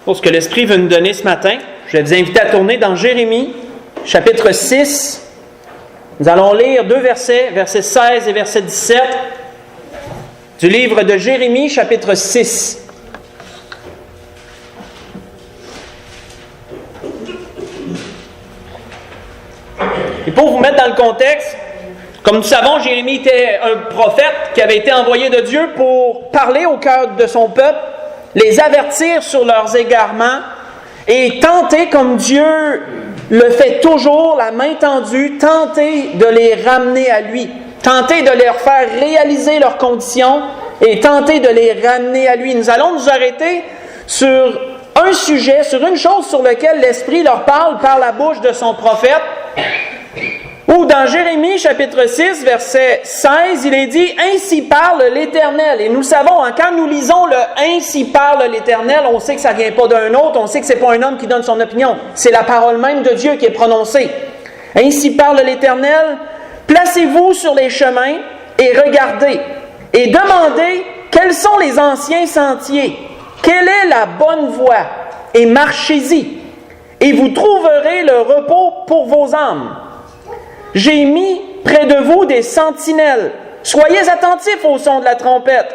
Pour ce que l'Esprit veut nous donner ce matin, je vais vous inviter à tourner dans Jérémie, chapitre 6. Nous allons lire deux versets, versets 16 et verset 17, du livre de Jérémie, chapitre 6. Et pour vous mettre dans le contexte, comme nous savons, Jérémie était un prophète qui avait été envoyé de Dieu pour parler au cœur de son peuple, les avertir sur leurs égarements et tenter, comme Dieu le fait toujours, la main tendue, tenter de les ramener à lui, tenter de leur faire réaliser leurs conditions et tenter de les ramener à lui. Nous allons nous arrêter sur un sujet, sur une chose sur laquelle l'Esprit leur parle par la bouche de son prophète. Ou dans Jérémie chapitre 6, verset 16, il est dit « Ainsi parle l'Éternel ». Et nous savons, quand nous lisons le « Ainsi parle l'Éternel », on sait que ça ne vient pas d'un autre, on sait que ce n'est pas un homme qui donne son opinion. C'est la parole même de Dieu qui est prononcée. « Ainsi parle l'Éternel, placez-vous sur les chemins et regardez, et demandez quels sont les anciens sentiers, quelle est la bonne voie, et marchez-y, et vous trouverez le repos pour vos âmes. J'ai mis près de vous des sentinelles. Soyez attentifs au son de la trompette. »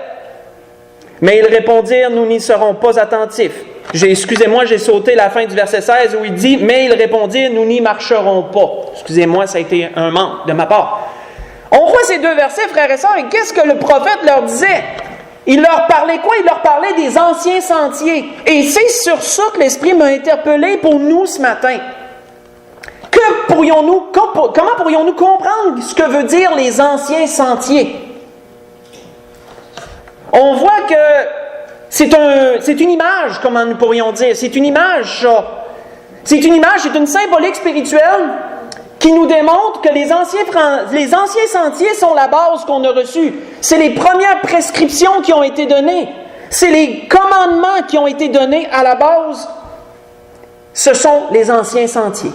Mais ils répondirent, « Nous n'y serons pas attentifs. » Excusez-moi, j'ai sauté la fin du verset 16 où il dit, « Mais ils répondirent, nous n'y marcherons pas. » Excusez-moi, ça a été un manque de ma part. On voit ces deux versets, frères et sœurs, et qu'est-ce que le prophète leur disait? Il leur parlait quoi? Il leur parlait des anciens sentiers. Et c'est sur ça que l'Esprit m'a interpellé pour nous ce matin. Comment pourrions-nous comprendre ce que veut dire les anciens sentiers? On voit que c'est une image, comment nous pourrions dire. C'est une image, ça. C'est une symbolique spirituelle qui nous démontre que les anciens sentiers sont la base qu'on a reçue. C'est les premières prescriptions qui ont été données. C'est les commandements qui ont été donnés à la base. Ce sont les anciens sentiers.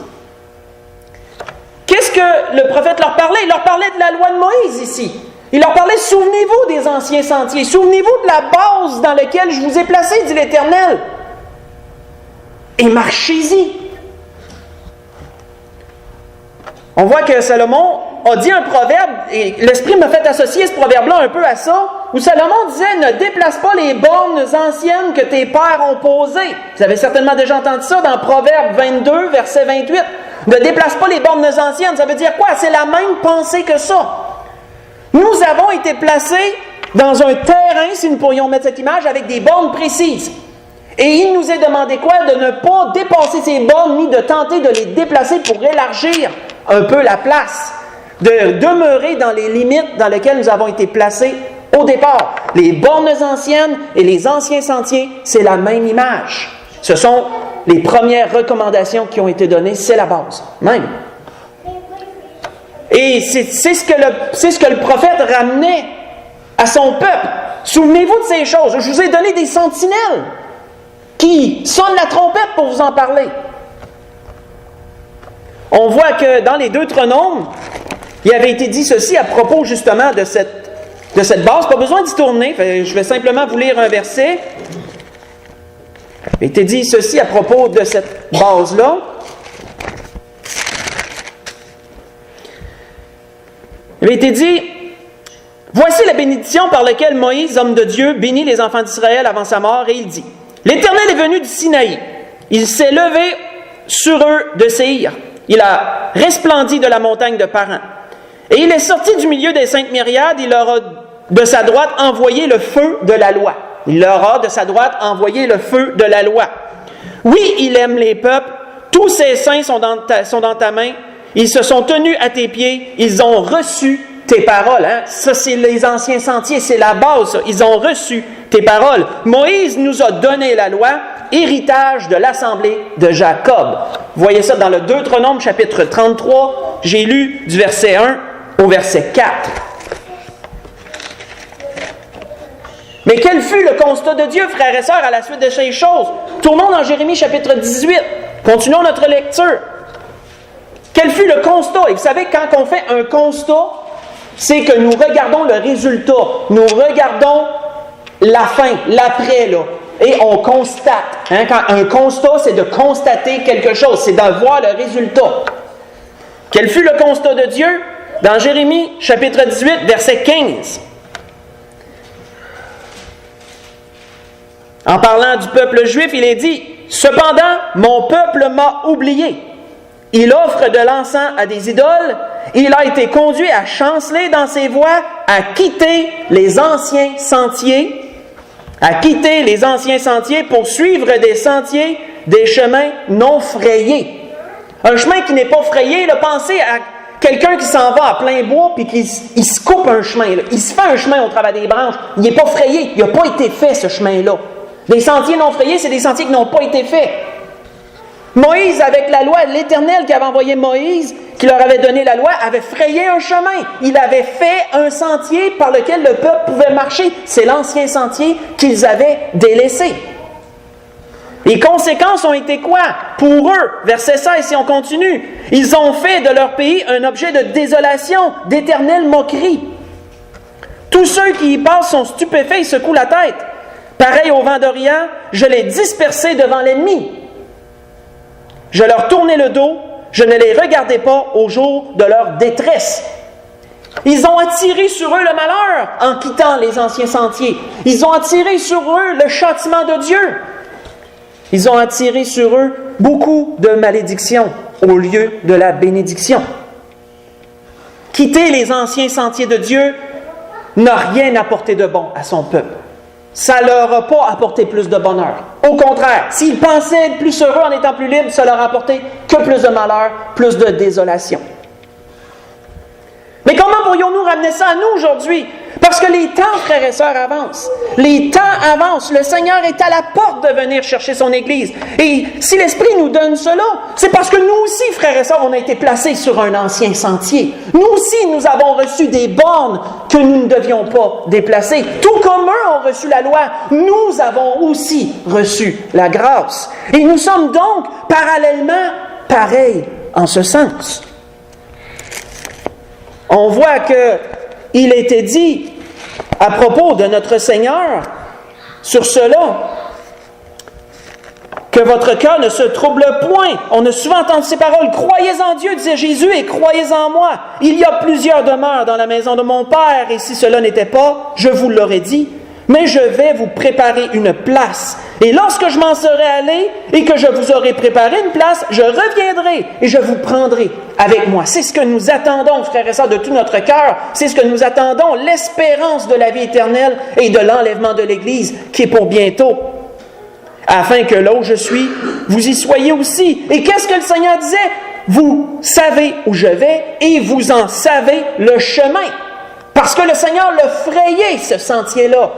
Qu'est-ce que le prophète leur parlait? Il leur parlait de la loi de Moïse ici. Il leur parlait, souvenez-vous des anciens sentiers. Souvenez-vous de la base dans laquelle je vous ai placé, dit l'Éternel. Et marchez-y. On voit que Salomon a dit un proverbe, et l'Esprit m'a fait associer ce proverbe-là un peu à ça, où Salomon disait, ne déplace pas les bornes anciennes que tes pères ont posées. Vous avez certainement déjà entendu ça dans Proverbe 22, verset 28. Ne déplace pas les bornes anciennes, ça veut dire quoi? C'est la même pensée que ça. Nous avons été placés dans un terrain, si nous pourrions mettre cette image, avec des bornes précises. Et il nous est demandé quoi? De ne pas dépasser ces bornes, ni de tenter de les déplacer pour élargir un peu la place. De demeurer dans les limites dans lesquelles nous avons été placés au départ. Les bornes anciennes et les anciens sentiers, c'est la même image. Ce sont les premières recommandations qui ont été données, c'est la base, même. Et c'est ce que le prophète ramenait à son peuple. Souvenez-vous de ces choses. Je vous ai donné des sentinelles qui sonnent la trompette pour vous en parler. On voit que dans les Deutéronomes, il avait été dit ceci à propos justement de cette base. Pas besoin d'y tourner, je vais simplement vous lire un verset. Il a été dit ceci à propos de cette base-là. Il a été dit, « Voici la bénédiction par laquelle Moïse, homme de Dieu, bénit les enfants d'Israël avant sa mort, et il dit, « L'Éternel est venu du Sinaï. Il s'est levé sur eux de Séhir. Il a resplendi de la montagne de Paran. Et il est sorti du milieu des saintes myriades. Il leur a de sa droite envoyé le feu de la loi. » Il leur a de sa droite envoyé le feu de la loi. Oui, il aime les peuples. Tous ses saints sont dans ta main. Ils se sont tenus à tes pieds. Ils ont reçu tes paroles. Ça, c'est les anciens sentiers. C'est la base, ça. Ils ont reçu tes paroles. Moïse nous a donné la loi, héritage de l'assemblée de Jacob. Vous voyez ça dans le Deutéronome, chapitre 33. J'ai lu du verset 1 au verset 4. Mais quel fut le constat de Dieu, frères et sœurs, à la suite de ces choses? Tournons dans Jérémie chapitre 18. Continuons notre lecture. Quel fut le constat? Et vous savez, quand on fait un constat, c'est que nous regardons le résultat. Nous regardons la fin, l'après, là. et on constate. Quand un constat, c'est de constater quelque chose, c'est d'en voir le résultat. Quel fut le constat de Dieu? Dans Jérémie, chapitre 18, verset 15. En parlant du peuple juif, il est dit, « Cependant, mon peuple m'a oublié. Il offre de l'encens à des idoles. Il a été conduit à chanceler dans ses voies, à quitter les anciens sentiers, pour suivre des sentiers, des chemins non frayés. » Un chemin qui n'est pas frayé, pensez à quelqu'un qui s'en va à plein bois puis qui se coupe un chemin. Là. Il se fait un chemin au travers des branches. Il n'est pas frayé. Il n'a pas été fait, ce chemin-là. Les sentiers non frayés, c'est des sentiers qui n'ont pas été faits. Moïse, avec la loi, l'Éternel qui avait envoyé Moïse, qui leur avait donné la loi, avait frayé un chemin. Il avait fait un sentier par lequel le peuple pouvait marcher. C'est l'ancien sentier qu'ils avaient délaissé. Les conséquences ont été quoi? Pour eux, verset 16, si on continue, ils ont fait de leur pays un objet de désolation, d'éternelle moquerie. Tous ceux qui y passent sont stupéfaits et secouent la tête. Pareil au vent d'Orient, je les dispersai devant l'ennemi. Je leur tournai le dos, je ne les regardai pas au jour de leur détresse. Ils ont attiré sur eux le malheur en quittant les anciens sentiers. Ils ont attiré sur eux le châtiment de Dieu. Ils ont attiré sur eux beaucoup de malédictions au lieu de la bénédiction. Quitter les anciens sentiers de Dieu n'a rien apporté de bon à son peuple. Ça ne leur a pas apporté plus de bonheur. Au contraire, s'ils pensaient être plus heureux en étant plus libres, ça leur a apporté que plus de malheur, plus de désolation. Mais comment pourrions-nous ramener ça à nous aujourd'hui? Parce que les temps, frères et sœurs, avancent. Les temps avancent. Le Seigneur est à la porte de venir chercher son Église. Et si l'Esprit nous donne cela, c'est parce que nous aussi, frères et sœurs, on a été placés sur un ancien sentier. Nous aussi, nous avons reçu des bornes que nous ne devions pas déplacer. Tout comme eux ont reçu la loi, nous avons aussi reçu la grâce. Et nous sommes donc parallèlement pareils en ce sens. On voit qu'il était dit à propos de notre Seigneur sur cela que votre cœur ne se trouble point. On a souvent entendu ces paroles. Croyez en Dieu, disait Jésus, et croyez en moi. Il y a plusieurs demeures dans la maison de mon Père, et si cela n'était pas, je vous l'aurais dit. Mais je vais vous préparer une place. Et lorsque je m'en serai allé et que je vous aurai préparé une place, je reviendrai et je vous prendrai avec moi. C'est ce que nous attendons, frères et sœurs, de tout notre cœur. C'est ce que nous attendons, l'espérance de la vie éternelle et de l'enlèvement de l'Église qui est pour bientôt. Afin que là où je suis, vous y soyez aussi. Et qu'est-ce que le Seigneur disait? Vous savez où je vais et vous en savez le chemin. Parce que le Seigneur l'a frayé, ce sentier-là.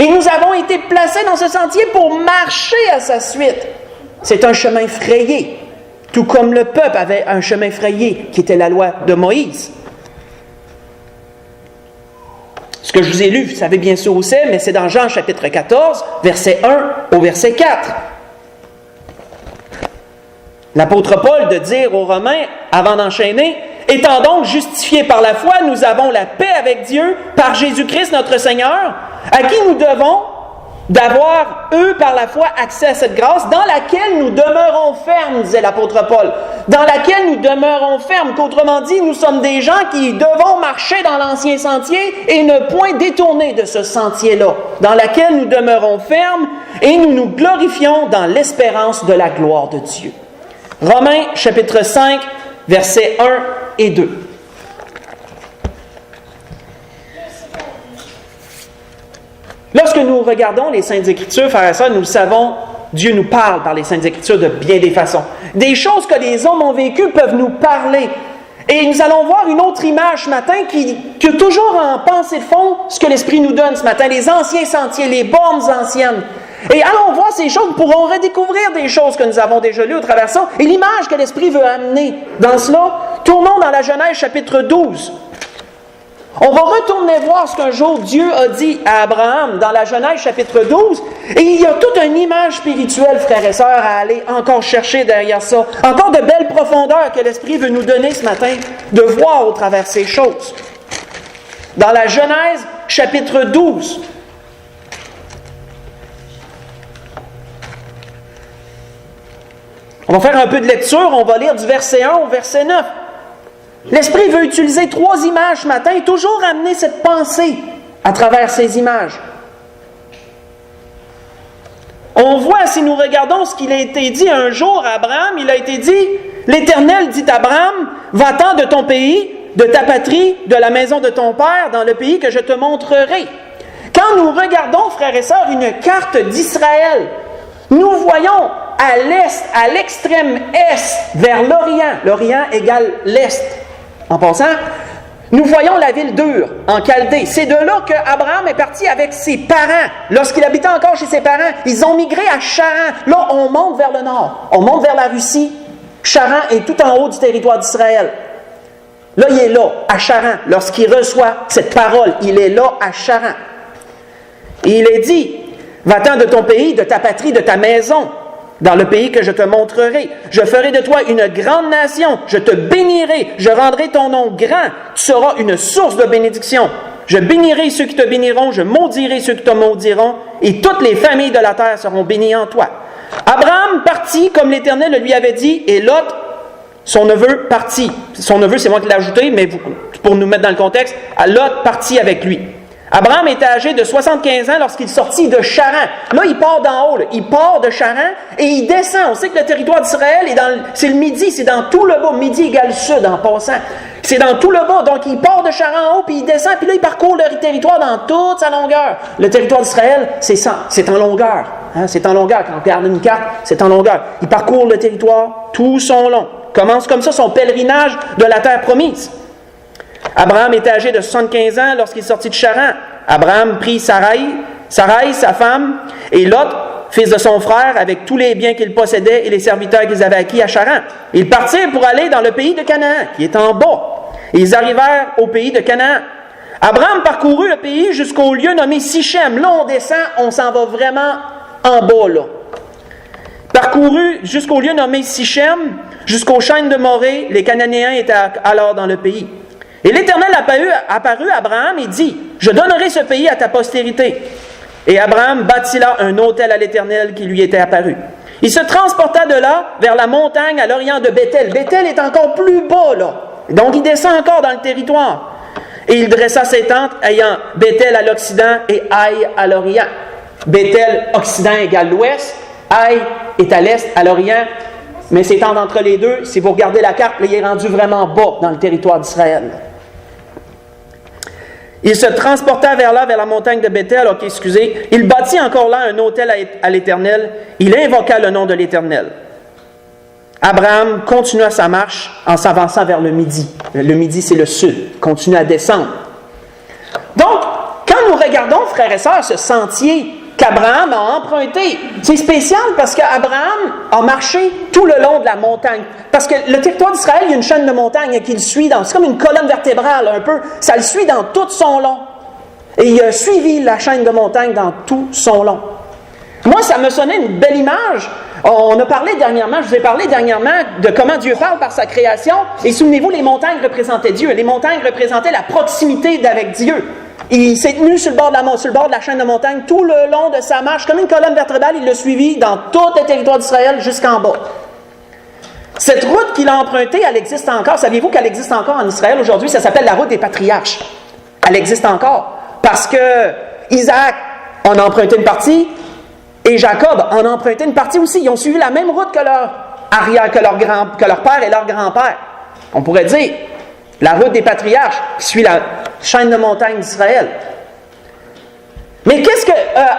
Et nous avons été placés dans ce sentier pour marcher à sa suite. C'est un chemin frayé, tout comme le peuple avait un chemin frayé, qui était la loi de Moïse. Ce que je vous ai lu, vous savez bien sûr où c'est, mais c'est dans Jean chapitre 14, verset 1 au verset 4. L'apôtre Paul de dire aux Romains, avant d'enchaîner, « Étant donc justifiés par la foi, nous avons la paix avec Dieu par Jésus-Christ notre Seigneur, à qui nous devons d'avoir, eux, par la foi, accès à cette grâce, dans laquelle nous demeurons fermes, disait l'apôtre Paul. Dans laquelle nous demeurons fermes, qu'autrement dit, nous sommes des gens qui devons marcher dans l'ancien sentier et ne point détourner de ce sentier-là, dans laquelle nous demeurons fermes et nous nous glorifions dans l'espérance de la gloire de Dieu. » Romains, chapitre 5, versets 1 et 2. Lorsque nous regardons les Saintes Écritures, frères et sœurs, nous le savons, Dieu nous parle par les Saintes Écritures de bien des façons. Des choses que les hommes ont vécues peuvent nous parler. Et nous allons voir une autre image ce matin qui a toujours en pensée de fond ce que l'Esprit nous donne ce matin, les anciens sentiers, les bornes anciennes. Et allons voir ces choses, nous pourrons redécouvrir des choses que nous avons déjà lues au travers de ça. Et l'image que l'Esprit veut amener dans cela, tournons dans la Genèse chapitre 12. On va retourner voir ce qu'un jour Dieu a dit à Abraham dans la Genèse chapitre 12. Et il y a toute une image spirituelle, frères et sœurs, à aller encore chercher derrière ça. Encore de belles profondeurs que l'Esprit veut nous donner ce matin de voir au travers ces choses. Dans la Genèse chapitre 12. On va faire un peu de lecture, on va lire du verset 1 au verset 9. L'Esprit veut utiliser 3 images ce matin et toujours amener cette pensée à travers ces images. On voit, si nous regardons ce qu'il a été dit un jour à Abraham, il a été dit, l'Éternel dit à Abraham, va-t'en de ton pays, de ta patrie, de la maison de ton père, dans le pays que je te montrerai. Quand nous regardons, frères et sœurs, une carte d'Israël, nous voyons à l'est, à l'extrême est, vers l'Orient. L'Orient égale l'est. En passant, nous voyons la ville d'Ur, en Chaldée. C'est de là qu'Abraham est parti avec ses parents. Lorsqu'il habitait encore chez ses parents, ils ont migré à Charan. Là, on monte vers le nord. On monte vers la Russie. Charan est tout en haut du territoire d'Israël. Là, il est là, à Charan. Lorsqu'il reçoit cette parole, il est là, à Charan. Et il est dit, va-t'en de ton pays, de ta patrie, de ta maison, dans le pays que je te montrerai. Je ferai de toi une grande nation. Je te bénirai. Je rendrai ton nom grand. Tu seras une source de bénédiction. Je bénirai ceux qui te béniront. Je maudirai ceux qui te maudiront. Et toutes les familles de la terre seront bénies en toi. Abraham partit comme l'Éternel le lui avait dit. Et Lot, son neveu, partit. Son neveu, c'est moi qui l'ai ajouté, mais pour nous mettre dans le contexte, Lot partit avec lui. Abraham était âgé de 75 ans lorsqu'il sortit de Charan. Là, il part d'en haut. Là. Il part de Charan et il descend. On sait que le territoire d'Israël, c'est le midi, c'est dans tout le bas. Midi égale sud en passant. C'est dans tout le bas. Donc, il part de Charan en haut, puis il descend, puis là, il parcourt le territoire dans toute sa longueur. Le territoire d'Israël, c'est en longueur. Hein? C'est en longueur. Quand on regarde une carte, c'est en longueur. Il parcourt le territoire tout son long. Commence comme ça son pèlerinage de la terre promise. Abraham était âgé de 75 ans lorsqu'il sortit de Charan. Abraham prit Sarai, sa femme, et Lot, fils de son frère, avec tous les biens qu'il possédait et les serviteurs qu'ils avaient acquis à Charan. Ils partirent pour aller dans le pays de Canaan, qui est en bas. Et ils arrivèrent au pays de Canaan. Abraham parcourut le pays jusqu'au lieu nommé Sichem. Là, on descend, on s'en va vraiment en bas, là. Parcourut jusqu'au lieu nommé Sichem, jusqu'aux chaînes de Morée. Les Cananéens étaient alors dans le pays. Et l'Éternel apparut à Abraham et dit, « Je donnerai ce pays à ta postérité. » Et Abraham bâtit là un autel à l'Éternel qui lui était apparu. Il se transporta de là vers la montagne à l'orient de Béthel. Béthel est encore plus bas, là. Donc, il descend encore dans le territoire. Et il dressa ses tentes, ayant Béthel à l'occident et Aï à l'orient. Béthel, occident égale l'ouest. Aï est à l'est, à l'orient. Mais s'étend entre les deux, si vous regardez la carte, il est rendu vraiment bas dans le territoire d'Israël. Il se transporta vers la montagne de Béthel. Ok, excusez. Il bâtit encore là un autel à l'Éternel. Il invoqua le nom de l'Éternel. Abraham continua sa marche en s'avançant vers le midi. Le midi, c'est le sud. Il continue à descendre. Donc, quand nous regardons, frères et sœurs, ce sentier qu'Abraham a emprunté, c'est spécial parce qu'Abraham a marché tout le long de la montagne. Parce que le territoire d'Israël, il y a une chaîne de montagnes qui le suit. C'est comme une colonne vertébrale un peu. Ça le suit dans tout son long. Et il a suivi la chaîne de montagnes dans tout son long. Moi, ça me sonnait une belle image. On a parlé dernièrement, je vous ai parlé dernièrement de comment Dieu parle par sa création. Et souvenez-vous, les montagnes représentaient Dieu. Les montagnes représentaient la proximité avec Dieu. Il s'est tenu sur le bord de la chaîne de montagne tout le long de sa marche. Comme une colonne vertébrale, il l'a suivi dans tout le territoire d'Israël jusqu'en bas. Cette route qu'il a empruntée, elle existe encore. Saviez-vous qu'elle existe encore en Israël aujourd'hui? Ça s'appelle la route des patriarches. Elle existe encore. Parce que Isaac en a emprunté une partie et Jacob en a emprunté une partie aussi. Ils ont suivi la même route que leur arrière, que leur père et leur grand-père. On pourrait dire la route des patriarches qui suit la chaîne de montagnes d'Israël. Mais qu'est-ce que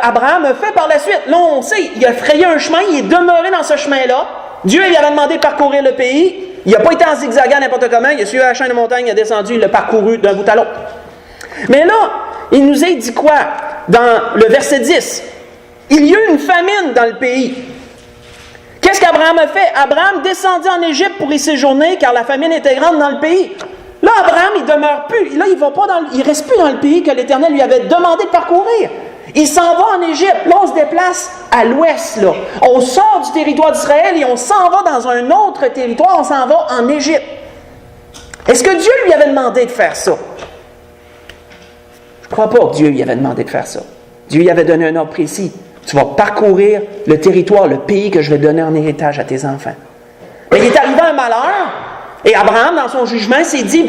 Abraham a fait par la suite? Là, on sait, il a frayé un chemin, il est demeuré dans ce chemin-là. Dieu lui avait demandé de parcourir le pays. Il n'a pas été en zigzagant n'importe comment. Il a suivi la chaîne de montagne, il a descendu, il l'a parcouru d'un bout à l'autre. Mais là, il nous a dit quoi? Dans le verset 10. Il y eut une famine dans le pays. Qu'est-ce qu'Abraham a fait? Abraham descendit en Égypte pour y séjourner, car la famine était grande dans le pays. Là, Abraham, il demeure plus. Là, il reste plus dans le pays que l'Éternel lui avait demandé de parcourir. Il s'en va en Égypte. Là, on se déplace à l'ouest. Là. On sort du territoire d'Israël et on s'en va dans un autre territoire. On s'en va en Égypte. Est-ce que Dieu lui avait demandé de faire ça? Je ne crois pas que Dieu lui avait demandé de faire ça. Dieu lui avait donné un ordre précis. Tu vas parcourir le territoire, le pays que je vais donner en héritage à tes enfants. Mais il est arrivé un malheur, et Abraham, dans son jugement, s'est dit,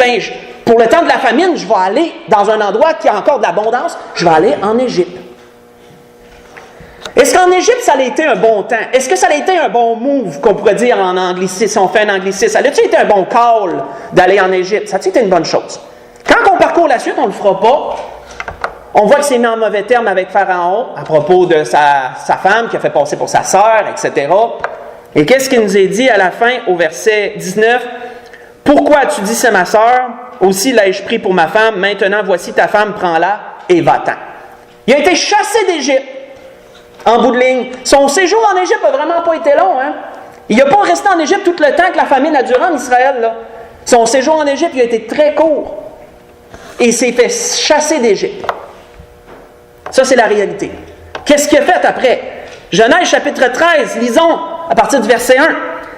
pour le temps de la famine, je vais aller dans un endroit qui a encore de l'abondance, je vais aller en Égypte. Est-ce qu'en Égypte, ça a été un bon temps? Est-ce que ça a été un bon move, qu'on pourrait dire en anglicisme, si on fait un anglicisme? Ça a-t-il été un bon call d'aller en Égypte? Ça a-t-il été une bonne chose? Quand on parcourt la suite, on ne le fera pas. On voit qu'il s'est mis en mauvais terme avec Pharaon à propos de sa femme qui a fait passer pour sa sœur, etc. Et qu'est-ce qu'il nous est dit à la fin, au verset 19? « Pourquoi as-tu dit c'est ma sœur? Aussi l'ai-je pris pour ma femme. Maintenant, voici ta femme, prends-la et va-t'en. » Il a été chassé d'Égypte. En bout de ligne. Son séjour en Égypte n'a vraiment pas été long. Il n'a pas resté en Égypte tout le temps que la famine a duré en Israël. Là. Son séjour en Égypte il a été très court. Et il s'est fait chasser d'Égypte. Ça, c'est la réalité. Qu'est-ce qu'il a fait après? Genèse chapitre 13, lisons à partir du verset 1.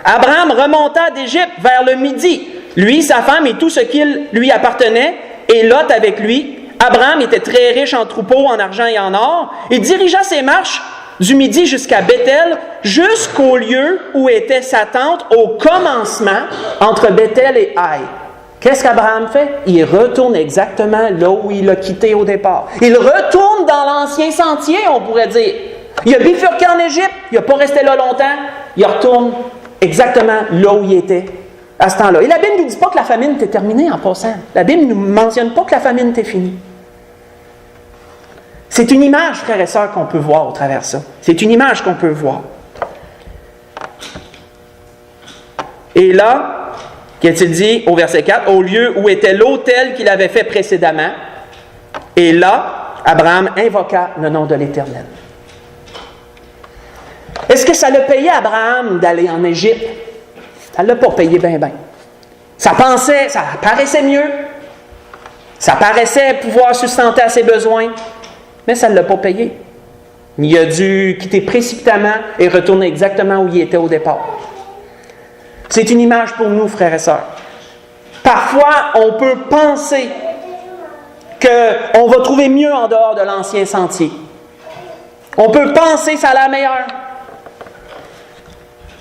Abraham remonta d'Égypte vers le midi, lui, sa femme et tout ce qui lui appartenait, et Lot avec lui. Abraham était très riche en troupeaux, en argent et en or. Il dirigea ses marches du midi jusqu'à Béthel, jusqu'au lieu où était sa tente, au commencement entre Béthel et Haï. Qu'est-ce qu'Abraham fait? Il retourne exactement là où il a quitté au départ. Il retourne dans l'ancien sentier, on pourrait dire. Il a bifurqué en Égypte, il n'a pas resté là longtemps. Il retourne exactement là où il était à ce temps-là. Et la Bible ne nous dit pas que la famine était terminée en passant. La Bible ne nous mentionne pas que la famine était finie. C'est une image, frères et sœurs, qu'on peut voir au travers de ça. C'est une image qu'on peut voir. Et là, qu'est-il dit au verset 4? Au lieu où était l'autel qu'il avait fait précédemment. Et là, Abraham invoqua le nom de l'Éternel. Est-ce que ça l'a payé à Abraham d'aller en Égypte? Ça ne l'a pas payé bien. Ça paraissait mieux. Ça paraissait pouvoir sustenter à ses besoins. Mais ça ne l'a pas payé. Il a dû quitter précipitamment et retourner exactement où il était au départ. C'est une image pour nous, frères et sœurs. Parfois, on peut penser qu'on va trouver mieux en dehors de l'ancien sentier. On peut penser que ça a l'air meilleur.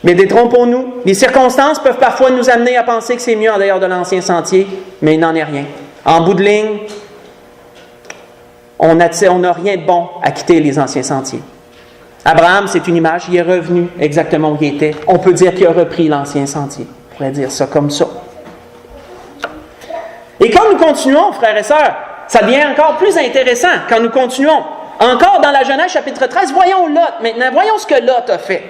Mais détrompons-nous. Les circonstances peuvent parfois nous amener à penser que c'est mieux en dehors de l'ancien sentier, mais il n'en est rien. En bout de ligne, on n'a rien de bon à quitter les anciens sentiers. Abraham, c'est une image, il est revenu exactement où il était. On peut dire qu'il a repris l'ancien sentier. On pourrait dire ça comme ça. Et quand nous continuons, frères et sœurs, ça devient encore plus intéressant quand nous continuons. Encore dans la Genèse chapitre 13, voyons Lot maintenant. Voyons ce que Lot a fait.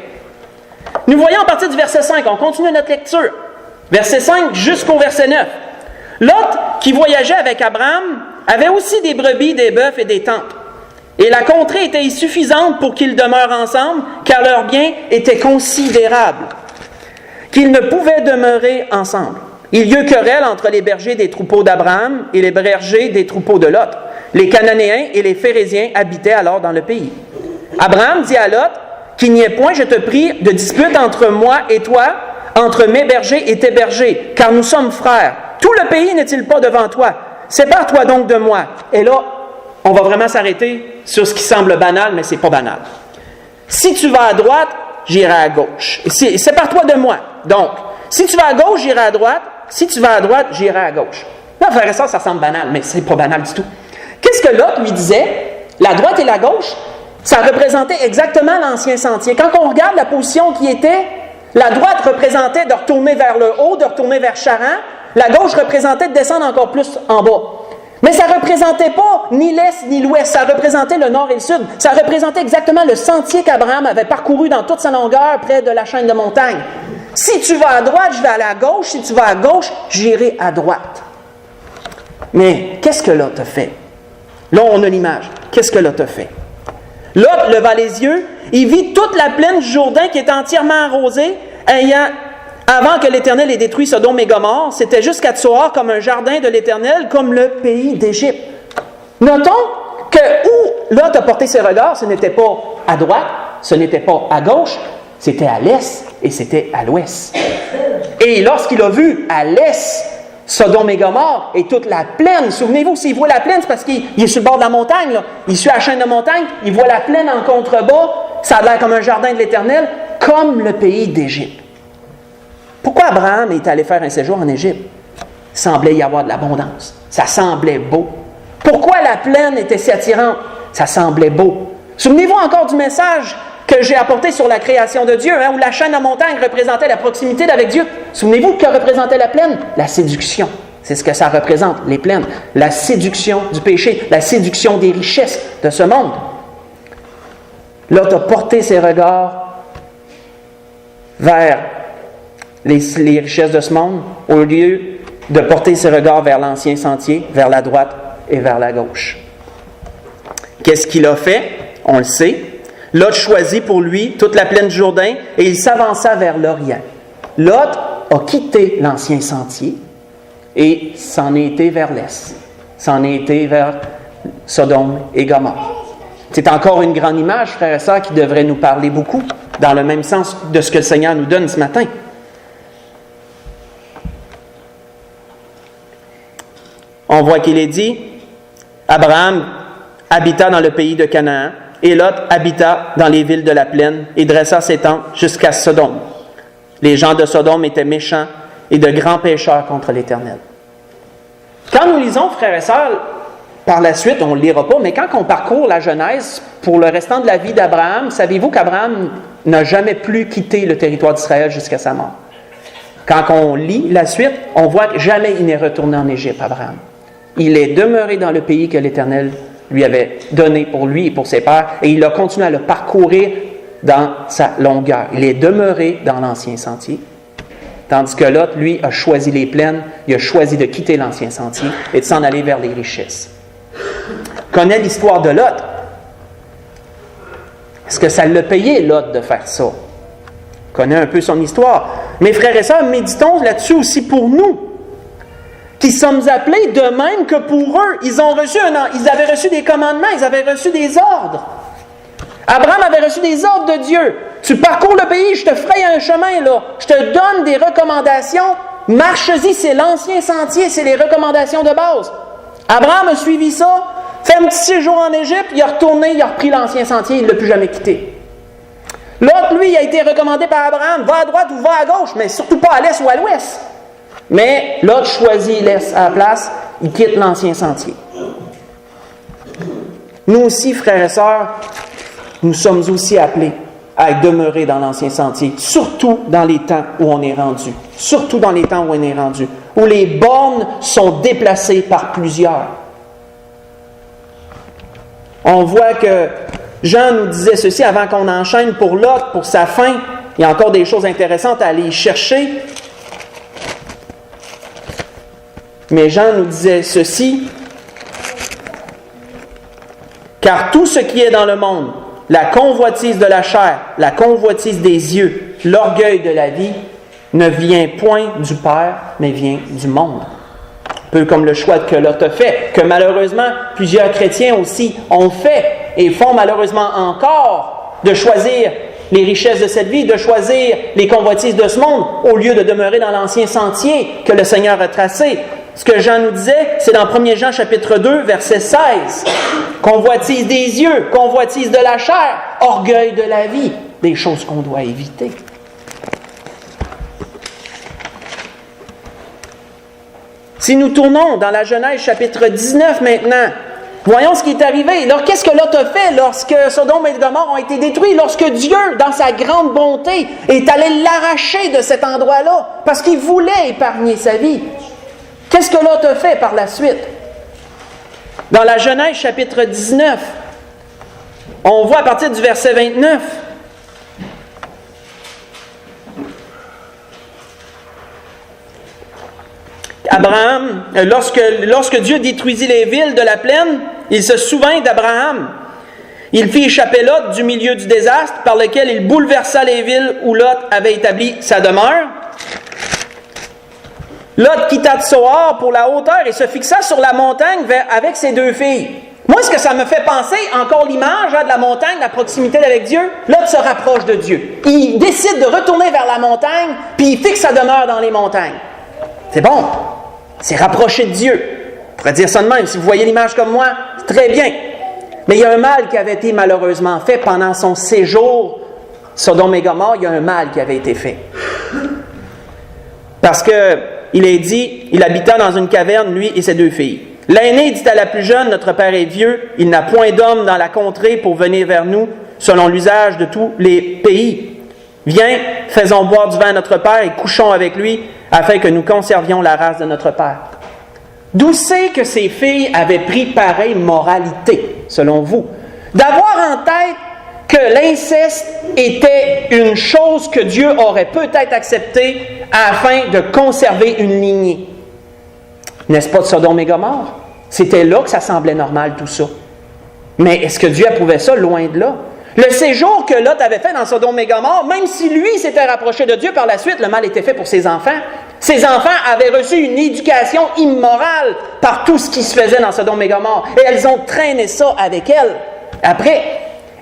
Nous voyons à partir du verset 5, on continue notre lecture. Verset 5 jusqu'au verset 9. Lot, qui voyageait avec Abraham, avait aussi des brebis, des bœufs et des tentes. Et la contrée était insuffisante pour qu'ils demeurent ensemble, car leurs biens étaient considérables, qu'ils ne pouvaient demeurer ensemble. Il y eut querelle entre les bergers des troupeaux d'Abraham et les bergers des troupeaux de Lot. Les Cananéens et les Phérésiens habitaient alors dans le pays. Abraham dit à Lot, qu'il n'y ait point, je te prie, de dispute entre moi et toi, entre mes bergers et tes bergers, car nous sommes frères. Tout le pays n'est-il pas devant toi? Sépare-toi donc de moi. Et là, on va vraiment s'arrêter sur ce qui semble banal, mais ce n'est pas banal. Si tu vas à droite, j'irai à gauche. Sépare-toi de moi. Donc, si tu vas à gauche, j'irai à droite. Si tu vas à droite, j'irai à gauche. Là, frère et sœur, ça semble banal, mais ce n'est pas banal du tout. Qu'est-ce que Lot lui disait? La droite et la gauche, ça représentait exactement l'ancien sentier. Quand on regarde la position qui était, la droite représentait de retourner vers le haut, de retourner vers Charan. La gauche représentait de descendre encore plus en bas. Mais ça ne représentait pas ni l'est ni l'ouest, ça représentait le nord et le sud. Ça représentait exactement le sentier qu'Abraham avait parcouru dans toute sa longueur près de la chaîne de montagnes. Si tu vas à droite, je vais aller à gauche. Si tu vas à gauche, j'irai à droite. Mais qu'est-ce que Lot a fait? Là, on a l'image. Qu'est-ce que Lot a fait? Lot leva les yeux, il vit toute la plaine du Jourdain qui était entièrement arrosée, avant que l'Éternel ait détruit Sodome et Gomorrhe. C'était jusqu'à Tsoar comme un jardin de l'Éternel, comme le pays d'Égypte. Notons que où Lot a porté ses regards, ce n'était pas à droite, ce n'était pas à gauche, c'était à l'est et c'était à l'ouest. Et lorsqu'il a vu à l'est Sodome et Gomorrhe et toute la plaine, souvenez-vous, s'il voit la plaine, c'est parce qu'il est sur le bord de la montagne, là. Il suit la chaîne de montagne, il voit la plaine en contrebas, ça a l'air comme un jardin de l'Éternel, comme le pays d'Égypte. Pourquoi Abraham est allé faire un séjour en Égypte? Il semblait y avoir de l'abondance. Ça semblait beau. Pourquoi la plaine était si attirante? Ça semblait beau. Souvenez-vous encore du message que j'ai apporté sur la création de Dieu, où la chaîne de montagne représentait la proximité avec Dieu. Souvenez-vous que représentait la plaine? La séduction. C'est ce que ça représente, les plaines. La séduction du péché, la séduction des richesses de ce monde. Lot a porté ses regards vers les richesses de ce monde, au lieu de porter ses regards vers l'ancien sentier, vers la droite et vers la gauche. Qu'est-ce qu'il a fait? On le sait. Lot choisit pour lui toute la plaine du Jourdain et il s'avança vers l'Orient. Lot a quitté l'ancien sentier et s'en est été vers l'est. S'en est été vers Sodome et Gomorrhe. C'est encore une grande image, frères et sœurs, qui devrait nous parler beaucoup, dans le même sens de ce que le Seigneur nous donne ce matin. On voit qu'il est dit, Abraham habita dans le pays de Canaan, et Lot habita dans les villes de la plaine, et dressa ses tentes jusqu'à Sodome. Les gens de Sodome étaient méchants et de grands pécheurs contre l'Éternel. Quand nous lisons, frères et sœurs, par la suite, on ne le lira pas, mais quand on parcourt la Genèse pour le restant de la vie d'Abraham, savez-vous qu'Abraham n'a jamais plus quitté le territoire d'Israël jusqu'à sa mort? Quand on lit la suite, on voit que jamais il n'est retourné en Égypte, Abraham. Il est demeuré dans le pays que l'Éternel lui avait donné pour lui et pour ses pères, et il a continué à le parcourir dans sa longueur. Il est demeuré dans l'ancien sentier, tandis que Lot, lui, a choisi les plaines, il a choisi de quitter l'ancien sentier et de s'en aller vers les richesses. On connaît l'histoire de Lot. Est-ce que ça l'a payé, Lot, de faire ça? On connaît un peu son histoire. Mes frères et sœurs, méditons là-dessus aussi pour nous, qui sommes appelés de même que pour eux. Ils avaient reçu des commandements, ils avaient reçu des ordres. Abraham avait reçu des ordres de Dieu. Tu parcours le pays, je te fraye un chemin là. Je te donne des recommandations. Marche-y, c'est l'ancien sentier, c'est les recommandations de base. Abraham a suivi ça, fait un petit séjour en Égypte, il a retourné, il a repris l'ancien sentier, il ne l'a plus jamais quitté. L'autre, lui, a été recommandé par Abraham, va à droite ou va à gauche, mais surtout pas à l'est ou à l'ouest. Mais l'autre choisit l'est à la place, il quitte l'ancien sentier. Nous aussi, frères et sœurs, nous sommes aussi appelés à demeurer dans l'ancien sentier, surtout dans les temps où on est rendu. Surtout dans les temps où on est rendu, où les bornes sont déplacées par plusieurs. On voit que Jean nous disait ceci avant qu'on enchaîne pour Lot, pour sa fin. Il y a encore des choses intéressantes à aller chercher. Mais Jean nous disait ceci, « Car tout ce qui est dans le monde, la convoitise de la chair, la convoitise des yeux, l'orgueil de la vie, ne vient point du Père, mais vient du monde. » Un peu comme le choix que Lot a fait, que malheureusement plusieurs chrétiens aussi ont fait et font malheureusement encore, de choisir les richesses de cette vie, de choisir les convoitises de ce monde, au lieu de demeurer dans l'ancien sentier que le Seigneur a tracé. Ce que Jean nous disait, c'est dans 1 Jean chapitre 2, verset 16. Convoitise des yeux, convoitise de la chair, orgueil de la vie, des choses qu'on doit éviter. Si nous tournons dans la Genèse chapitre 19 maintenant, voyons ce qui est arrivé. Alors, qu'est-ce que Lot a fait lorsque Sodome et Gomorrhe ont été détruits? Lorsque Dieu, dans sa grande bonté, est allé l'arracher de cet endroit-là, parce qu'il voulait épargner sa vie. Qu'est-ce que Lot a fait par la suite? Dans la Genèse chapitre 19, on voit à partir du verset 29, Abraham, lorsque Dieu détruisit les villes de la plaine, il se souvint d'Abraham. Il fit échapper Lot du milieu du désastre par lequel il bouleversa les villes où Lot avait établi sa demeure. Lot quitta Tsoar pour la hauteur et se fixa sur la montagne avec ses deux filles. Moi, ce que ça me fait penser, encore l'image de la montagne, la proximité avec Dieu, Lot se rapproche de Dieu. Il décide de retourner vers la montagne, puis il fixe sa demeure dans les montagnes. C'est bon, c'est rapproché de Dieu. On pourrait dire ça de même, si vous voyez l'image comme moi, c'est très bien. Mais il y a un mal qui avait été malheureusement fait pendant son séjour Sodome et Gomorrhe, il y a un mal qui avait été fait. Parce qu'il est dit, il habita dans une caverne, lui et ses 2 filles. L'aîné dit à la plus jeune, notre père est vieux, il n'a point d'homme dans la contrée pour venir vers nous, selon l'usage de tous les pays. Viens, faisons boire du vin à notre père et couchons avec lui, afin que nous conservions la race de notre père. D'où c'est que ces filles avaient pris pareille moralité, selon vous? D'avoir en tête que l'inceste était une chose que Dieu aurait peut-être acceptée afin de conserver une lignée. N'est-ce pas de Sodome et Gomorrhe? C'était là que ça semblait normal, tout ça. Mais est-ce que Dieu approuvait ça? Loin de là. Le séjour que Lot avait fait dans Sodome et Gomorrhe, même si lui s'était rapproché de Dieu par la suite, le mal était fait pour ses enfants. Ses enfants avaient reçu une éducation immorale par tout ce qui se faisait dans Sodome et Gomorrhe. Et elles ont traîné ça avec elles après.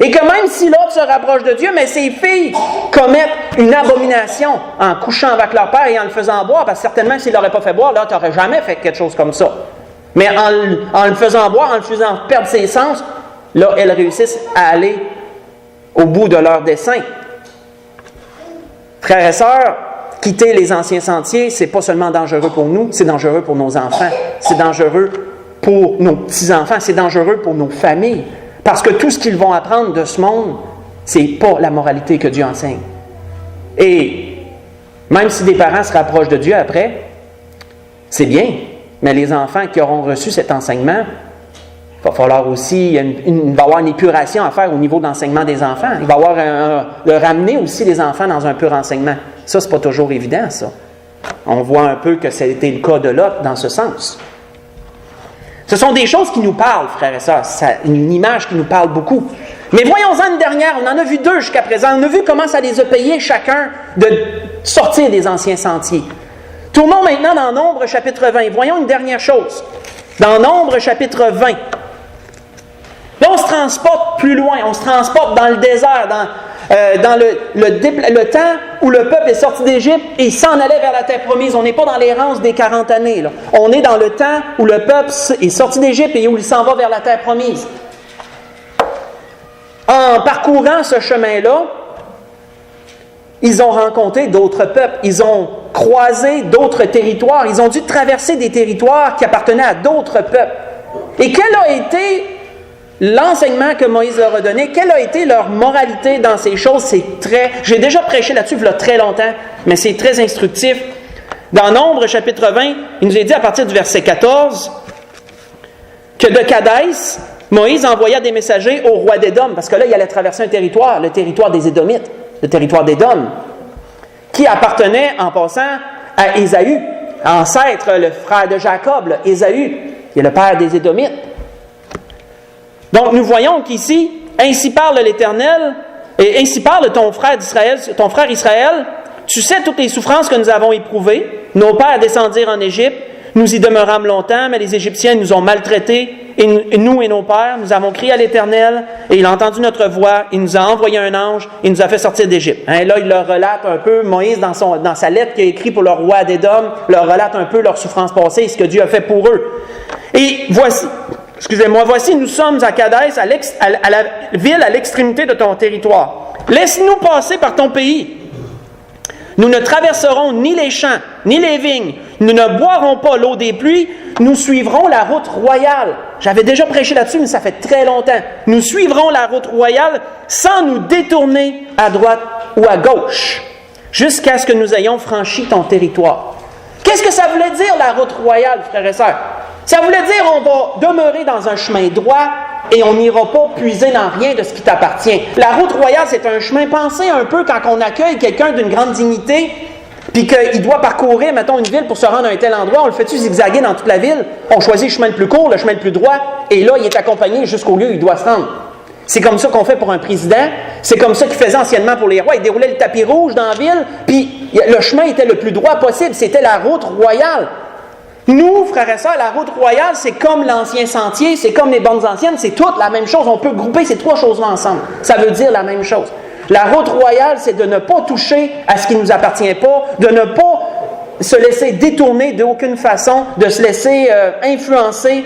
Et que même si Lot se rapproche de Dieu, mais ses filles commettent une abomination en couchant avec leur père et en le faisant boire, parce que certainement s'il ne l'aurait pas fait boire, Lot n'aurait jamais fait quelque chose comme ça. Mais en le faisant boire, en le faisant perdre ses sens, là, elles réussissent à aller au bout de leur dessein. Frères et sœurs, quitter les anciens sentiers, c'est pas seulement dangereux pour nous, c'est dangereux pour nos enfants, c'est dangereux pour nos petits-enfants, c'est dangereux pour nos familles. Parce que tout ce qu'ils vont apprendre de ce monde, c'est pas la moralité que Dieu enseigne. Et même si des parents se rapprochent de Dieu après, c'est bien, mais les enfants qui auront reçu cet enseignement, il va falloir aussi, il va y avoir une épuration à faire au niveau de l'enseignement des enfants. Il va y avoir de ramener aussi les enfants dans un pur enseignement. Ça, c'est pas toujours évident, ça. On voit un peu que ça a été le cas de Lot dans ce sens. Ce sont des choses qui nous parlent, frères et sœurs. C'est une image qui nous parle beaucoup. Mais voyons-en une dernière. On en a vu 2 jusqu'à présent. On a vu comment ça les a payés chacun de sortir des anciens sentiers. Tournons maintenant dans Nombre chapitre 20. Voyons une dernière chose. Dans Nombre chapitre 20. Là, on se transporte plus loin. On se transporte dans le désert, dans le temps où le peuple est sorti d'Égypte et il s'en allait vers la terre promise. On n'est pas dans l'errance des 40 années. Là. On est dans le temps où le peuple est sorti d'Égypte et où il s'en va vers la terre promise. En parcourant ce chemin-là, ils ont rencontré d'autres peuples. Ils ont croisé d'autres territoires. Ils ont dû traverser des territoires qui appartenaient à d'autres peuples. Et quel a été l'enseignement que Moïse leur a donné, quelle a été leur moralité dans ces choses? J'ai déjà prêché là-dessus il y a très longtemps, mais c'est très instructif. Dans Nombre, chapitre 20, il nous est dit à partir du verset 14 que de Kadès, Moïse envoya des messagers au roi d'Édom, parce que là, il allait traverser un territoire, le territoire des Édomites, le territoire d'Édom, qui appartenait, en passant, à Ésaü, ancêtre, le frère de Jacob, Ésaü, qui est le père des Édomites. Donc, nous voyons qu'ici, ainsi parle l'Éternel, et ainsi parle ton frère Israël, tu sais toutes les souffrances que nous avons éprouvées. Nos pères descendirent en Égypte, nous y demeurâmes longtemps, mais les Égyptiens nous ont maltraités, et nous et nos pères, nous avons crié à l'Éternel, et il a entendu notre voix, il nous a envoyé un ange, il nous a fait sortir d'Égypte. Là, il leur relate un peu, Moïse, dans sa lettre qu'il a écrite pour le roi d'Édom, leur relate un peu leur souffrance passée et ce que Dieu a fait pour eux. Et voici, nous sommes à Kadès, à la ville à l'extrémité de ton territoire. Laisse-nous passer par ton pays. Nous ne traverserons ni les champs, ni les vignes. Nous ne boirons pas l'eau des pluies. Nous suivrons la route royale. J'avais déjà prêché là-dessus, mais ça fait très longtemps. Nous suivrons la route royale sans nous détourner à droite ou à gauche, jusqu'à ce que nous ayons franchi ton territoire. Qu'est-ce que ça voulait dire, la route royale, frères et sœurs? Ça voulait dire on va demeurer dans un chemin droit et on n'ira pas puiser dans rien de ce qui t'appartient. La route royale, c'est un chemin. Pensez un peu quand on accueille quelqu'un d'une grande dignité puis qu'il doit parcourir, mettons, une ville pour se rendre à un tel endroit. On le fait-tu zigzaguer dans toute la ville? On choisit le chemin le plus court, le chemin le plus droit, et là, il est accompagné jusqu'au lieu où il doit se rendre. C'est comme ça qu'on fait pour un président. C'est comme ça qu'il faisait anciennement pour les rois. Il déroulait le tapis rouge dans la ville, puis le chemin était le plus droit possible. C'était la route royale. Nous, frères et sœurs, la route royale, c'est comme l'ancien sentier, c'est comme les bornes anciennes, c'est toute la même chose. On peut grouper ces 3 choses-là ensemble. Ça veut dire la même chose. La route royale, c'est de ne pas toucher à ce qui ne nous appartient pas, de ne pas se laisser détourner d'aucune façon, de se laisser influencer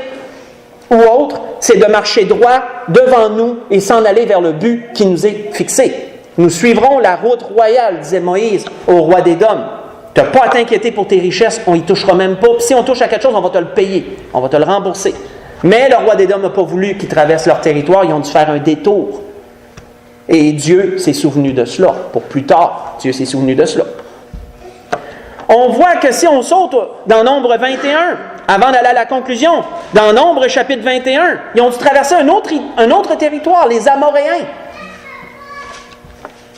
ou autre. C'est de marcher droit devant nous et s'en aller vers le but qui nous est fixé. Nous suivrons la route royale, disait Moïse au roi d'Édom. Tu n'as pas à t'inquiéter pour tes richesses, on y touchera même pas. Puis si on touche à quelque chose, on va te le payer, on va te le rembourser. Mais le roi d'Édom n'a pas voulu qu'ils traversent leur territoire, ils ont dû faire un détour. Et Dieu s'est souvenu de cela. Pour plus tard, Dieu s'est souvenu de cela. On voit que si on saute dans Nombre 21, avant d'aller à la conclusion, dans Nombre chapitre 21, ils ont dû traverser un autre territoire, les Amoréens.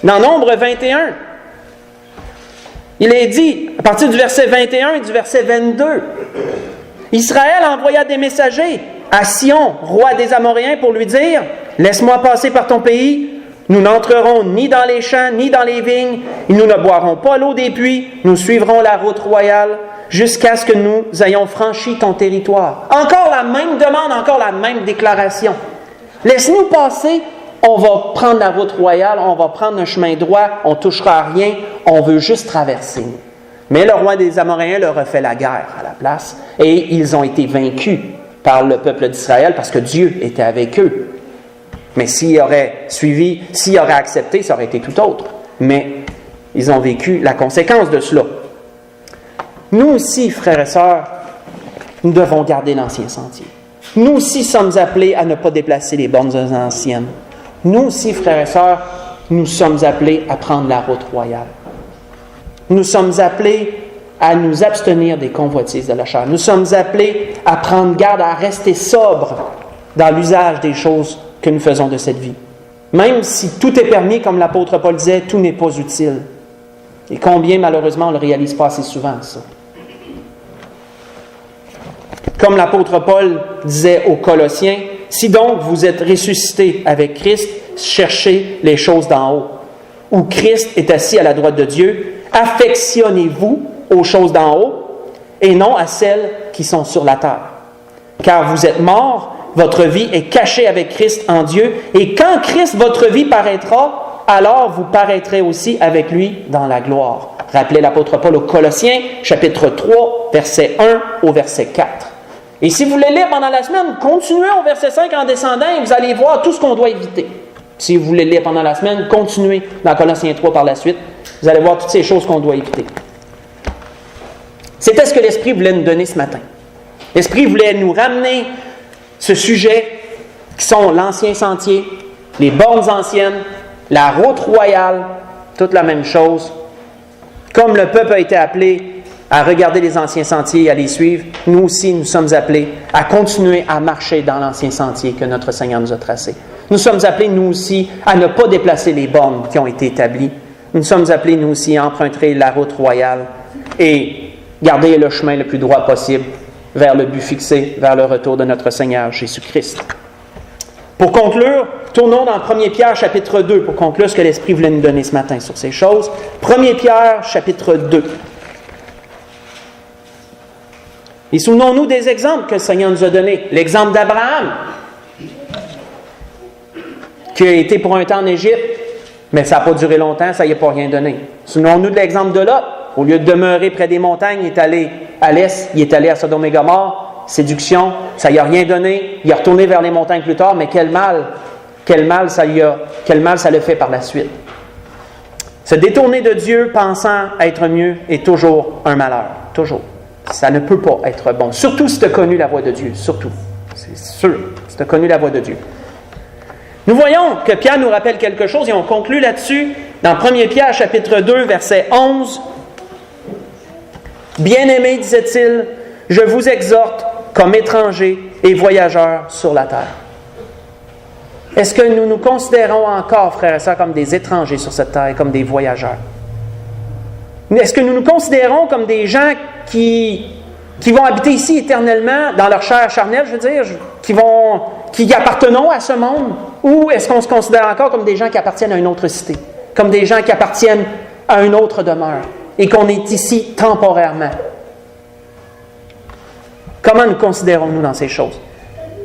Dans Nombre 21, il est dit, à partir du verset 21 et du verset 22, Israël envoya des messagers à Sion, roi des Amoréens, pour lui dire « Laisse-moi passer par ton pays, nous n'entrerons ni dans les champs, ni dans les vignes, et nous ne boirons pas l'eau des puits, nous suivrons la route royale, jusqu'à ce que nous ayons franchi ton territoire. » Encore la même demande, encore la même déclaration. « Laisse-nous passer, on va prendre la route royale, on va prendre un chemin droit, on ne touchera à rien, on veut juste traverser. » Mais le roi des Amoréens leur a fait la guerre à la place, et ils ont été vaincus par le peuple d'Israël parce que Dieu était avec eux. Mais s'ils auraient suivi, s'ils auraient accepté, ça aurait été tout autre. Mais ils ont vécu la conséquence de cela. Nous aussi, frères et sœurs, nous devons garder l'ancien sentier. Nous aussi sommes appelés à ne pas déplacer les bornes anciennes. Nous aussi, frères et sœurs, nous sommes appelés à prendre la route royale. Nous sommes appelés à nous abstenir des convoitises de la chair. Nous sommes appelés à prendre garde, à rester sobres dans l'usage des choses que nous faisons de cette vie. Même si tout est permis, comme l'apôtre Paul disait, tout n'est pas utile. Et combien, malheureusement, on ne le réalise pas assez souvent, ça. Comme l'apôtre Paul disait aux Colossiens, « Si donc vous êtes ressuscités avec Christ, cherchez les choses d'en haut, où Christ est assis à la droite de Dieu. Affectionnez-vous aux choses d'en haut et non à celles qui sont sur la terre. Car vous êtes morts, votre vie est cachée avec Christ en Dieu, et quand Christ, votre vie, paraîtra, alors vous paraîtrez aussi avec lui dans la gloire. » Rappelez l'apôtre Paul aux Colossiens, chapitre 3, verset 1 au verset 4. Et si vous voulez lire pendant la semaine, continuez au verset 5 en descendant et vous allez voir tout ce qu'on doit éviter. Si vous voulez lire pendant la semaine, continuez dans Colossiens 3 par la suite. Vous allez voir toutes ces choses qu'on doit éviter. C'était ce que l'Esprit voulait nous donner ce matin. L'Esprit voulait nous ramener ce sujet qui sont l'ancien sentier, les bornes anciennes, la route royale, toute la même chose. Comme le peuple a été appelé à regarder les anciens sentiers et à les suivre, nous aussi nous sommes appelés à continuer à marcher dans l'ancien sentier que notre Seigneur nous a tracé. Nous sommes appelés, nous aussi, à ne pas déplacer les bornes qui ont été établies. Nous sommes appelés, nous aussi, à emprunter la route royale et garder le chemin le plus droit possible vers le but fixé, vers le retour de notre Seigneur Jésus-Christ. Pour conclure, tournons dans 1 Pierre, chapitre 2, pour conclure ce que l'Esprit voulait nous donner ce matin sur ces choses. 1 Pierre, chapitre 2. Et souvenons-nous des exemples que le Seigneur nous a donnés. L'exemple d'Abraham, qui a été pour un temps en Égypte, mais ça n'a pas duré longtemps, ça n'y a pas rien donné. Souvenons-nous de l'exemple de Lot. Au lieu de demeurer près des montagnes, il est allé à l'est, il est allé à Sodome et Gomorrhe, séduction, ça n'y a rien donné. Il est retourné vers les montagnes plus tard, mais quel mal ça le fait par la suite. Se détourner de Dieu pensant être mieux est toujours un malheur. Toujours. Ça ne peut pas être bon. Surtout si tu as connu la voie de Dieu. Surtout. C'est sûr. Si tu as connu la voie de Dieu. Nous voyons que Pierre nous rappelle quelque chose et on conclut là-dessus dans 1 Pierre chapitre 2, verset 11. « Bien-aimés, disait-il, je vous exhorte comme étrangers et voyageurs sur la terre. » Est-ce que nous nous considérons encore, frères et sœurs, comme des étrangers sur cette terre, comme des voyageurs? Est-ce que nous nous considérons comme des gens qui vont habiter ici éternellement, dans leur chair charnelle, je veux dire, qui appartenons à ce monde? Ou est-ce qu'on se considère encore comme des gens qui appartiennent à une autre cité? Comme des gens qui appartiennent à une autre demeure? Et qu'on est ici temporairement? Comment nous considérons-nous dans ces choses?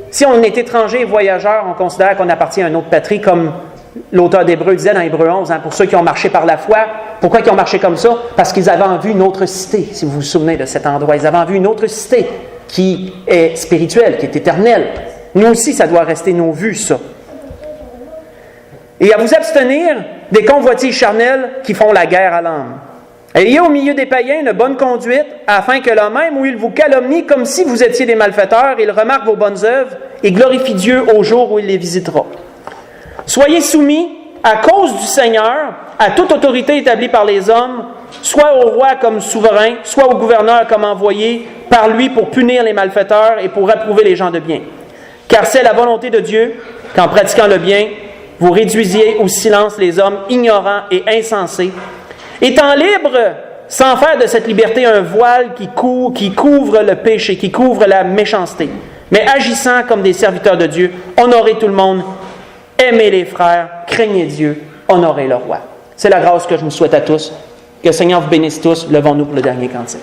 Si on est étranger et voyageur, on considère qu'on appartient à une autre patrie, comme l'auteur d'Hébreux disait dans Hébreux 11, pour ceux qui ont marché par la foi. Pourquoi ils ont marché comme ça? Parce qu'ils avaient en vue une autre cité, si vous vous souvenez de cet endroit. Ils avaient en vue une autre cité qui est spirituelle, qui est éternelle. Nous aussi, ça doit rester nos vues, ça. Et à vous abstenir des convoitises charnelles qui font la guerre à l'âme. Ayez au milieu des païens une bonne conduite, afin que là même où ils vous calomnient comme si vous étiez des malfaiteurs, ils remarquent vos bonnes œuvres et glorifient Dieu au jour où il les visitera. Soyez soumis, à cause du Seigneur, à toute autorité établie par les hommes, soit au roi comme souverain, soit au gouverneur comme envoyé par lui pour punir les malfaiteurs et pour approuver les gens de bien. Car c'est la volonté de Dieu qu'en pratiquant le bien, vous réduisiez au silence les hommes ignorants et insensés, étant libres sans faire de cette liberté un voile qui couvre le péché, qui couvre la méchanceté, mais agissant comme des serviteurs de Dieu, honorez tout le monde, aimez les frères, craignez Dieu, honorez le roi. C'est la grâce que je vous souhaite à tous. Que le Seigneur vous bénisse tous. Levons-nous pour le dernier cantique.